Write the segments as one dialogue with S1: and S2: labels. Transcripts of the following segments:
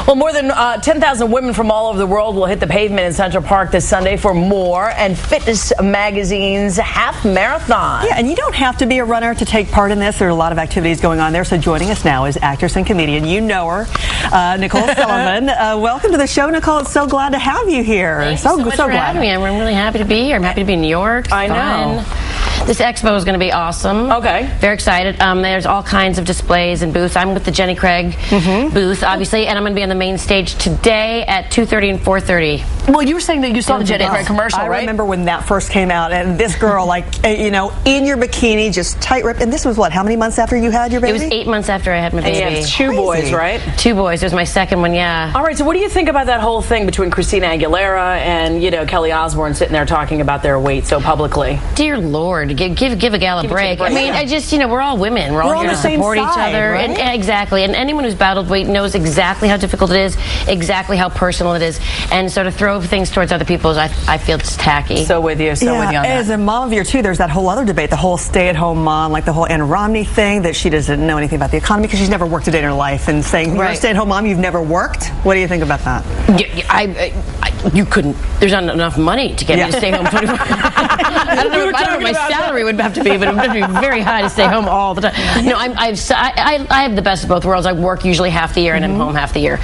S1: Well, more than 10,000 women from all over the world will hit the pavement in Central Park this Sunday for More+Fitness magazine's half marathon.
S2: Yeah, and you don't have to be a runner to take part in this. There are a lot of activities going on there. So joining us now is actress and comedian. You know her, Nicole Sullivan. Welcome to the show, Nicole. It's so glad to have you here.
S3: Thank you so much for having me. I'm really happy to be here. I'm happy to be in New York.
S1: I know.
S3: This expo is going to be awesome.
S1: Okay.
S3: Very excited. There's all kinds of displays and booths. I'm with the Jenny Craig booth, obviously, and I'm going to be on the main stage today at 2:30 and 4:30.
S1: Well, you were saying that you saw the Jenny Craig commercial, right?
S2: I remember when that first came out, and this girl, like, you know, in your bikini, just tight ripped. And this was what? How many months after you had your baby?
S3: It was 8 months after I had my baby.
S1: Yeah, it's two boys, right?
S3: 2 boys. It was my second one, yeah.
S1: All right. So, what do you think about that whole thing between Christina Aguilera and Kelly Osbourne sitting there talking about their weight so publicly?
S3: Dear Lord, give a gal a break. I mean, I just, we're all women. We're all here to support each other.
S2: Right?
S3: And exactly. And anyone who's battled weight knows exactly how difficult it is, exactly how personal it is. And so to throw things towards other people, I feel it's tacky.
S1: So with you, with you on that.
S2: As a mom of your two, there's that whole other debate, the whole stay-at-home mom, like the whole Ann Romney thing, that she doesn't know anything about the economy because she's never worked a day in her life, and saying, you're a stay-at-home mom, you've never worked? What do you think about that?
S3: You couldn't. There's not enough money to get me to stay home 24 I don't know what my salary would have to be, but it would have to be very high to stay home all the time. No, I have the best of both worlds. I work usually half the year and I'm home half the year.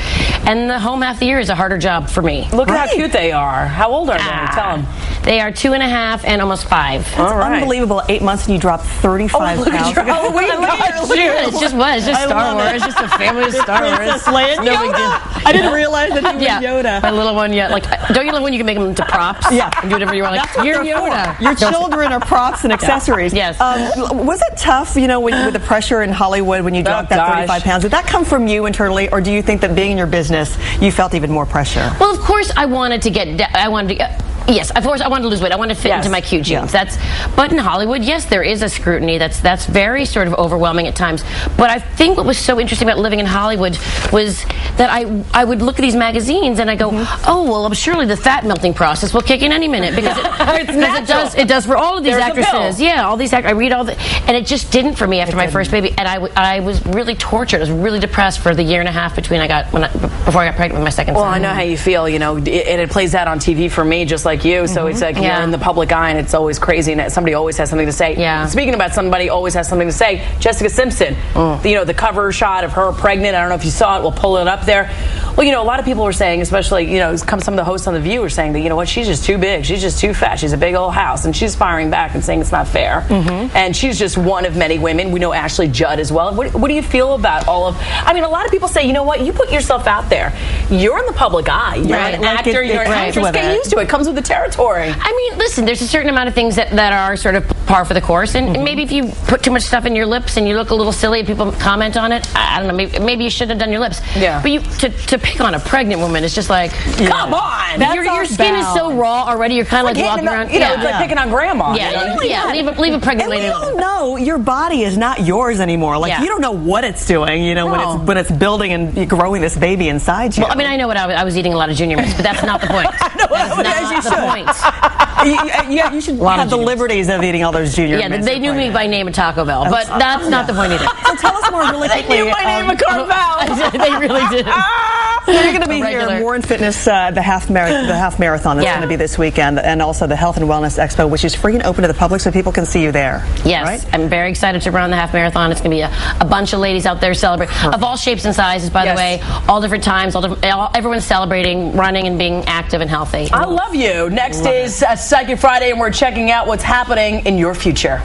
S3: And the home half the year is a harder job for me.
S1: Look at how cute they are. How old are they? Tell them.
S3: They are 2.5 and almost 5.
S2: That's unbelievable. 8 months and you dropped 35 pounds.
S3: It's just what? It's just Star Wars. It's just a family of Star Wars.
S2: No big deal. I didn't realize that you were Yoda.
S3: My little one, like, don't you love when you can make them into props?
S2: Yeah.
S3: And do whatever you want. Like, you're Yoda.
S2: Your children are props and accessories.
S3: Yes.
S2: Was it tough, with the pressure in Hollywood when you dropped that 35 pounds? Did that come from you internally, or do you think that being in your business, you felt even more pressure?
S3: Well, of course, I wanted to yes, of course, I wanted to lose weight. I wanted to fit into my cute jeans. But in Hollywood, yes, there is a scrutiny that's very sort of overwhelming at times. But I think what was so interesting about living in Hollywood was that I would look at these magazines and I go, oh, well, surely the fat melting process will kick in any minute because it does for all of these actresses. Yeah, all these I read all the, and it just didn't for me after my first baby, and I was really tortured. I was really depressed for the 1.5 years before I got pregnant with my second son.
S1: Well, I know how you feel. And it plays out on TV for me, just like you. So it's like you're in the public eye, and it's always crazy, and somebody always has something to say.
S3: Yeah.
S1: Speaking about somebody always has something to say, Jessica Simpson, the cover shot of her pregnant. I don't know if you saw it. We'll pull it up there. Well, a lot of people were saying, especially, some of the hosts on The View were saying that, she's just too big. She's just too fat. She's a big old house. And she's firing back and saying it's not fair. And she's just one of many women. We know Ashley Judd as well. What do you feel about all of... I mean, a lot of people say, you know what? You put yourself out there. You're in the public eye. You're an actor. You're an actress. Get used to it. It comes with the territory.
S3: I mean, listen, there's a certain amount of things that are sort of par for the course. And maybe if you put too much stuff in your lips and you look a little silly and people comment on it, I don't know, maybe you shouldn't have done your lips.
S1: Yeah.
S3: But to pick on a pregnant woman is just like,
S1: come on!
S3: Your skin is so raw already, you're kind of like walking around.
S1: It's like picking on grandma.
S3: Leave a pregnant lady alone.
S2: You don't know, your body is not yours anymore. Like, you don't know what it's doing, when it's building and growing this baby inside you.
S3: Well, I mean, I know what I was eating a lot of Junior Mints, but that's not the point. That's not the point.
S2: You should have the liberties of eating all those Junior Mints.
S3: Yeah, they knew me by name at Taco Bell, but that's not the point either.
S2: So tell us more really quickly.
S1: They knew my name at Carvel.
S3: They really did.
S2: So you're going to be here, More+Fitness, the half marathon that's going to be this weekend, and also the Health and Wellness Expo, which is free and open to the public, so people can see you there.
S3: Yes,
S2: right?
S3: I'm very excited to run the half marathon. It's going to be a bunch of ladies out there celebrating, of all shapes and sizes, by the way, all different times, everyone's celebrating, running and being active and healthy.
S1: I love you. Next is Psychic Friday, and we're checking out what's happening in your future.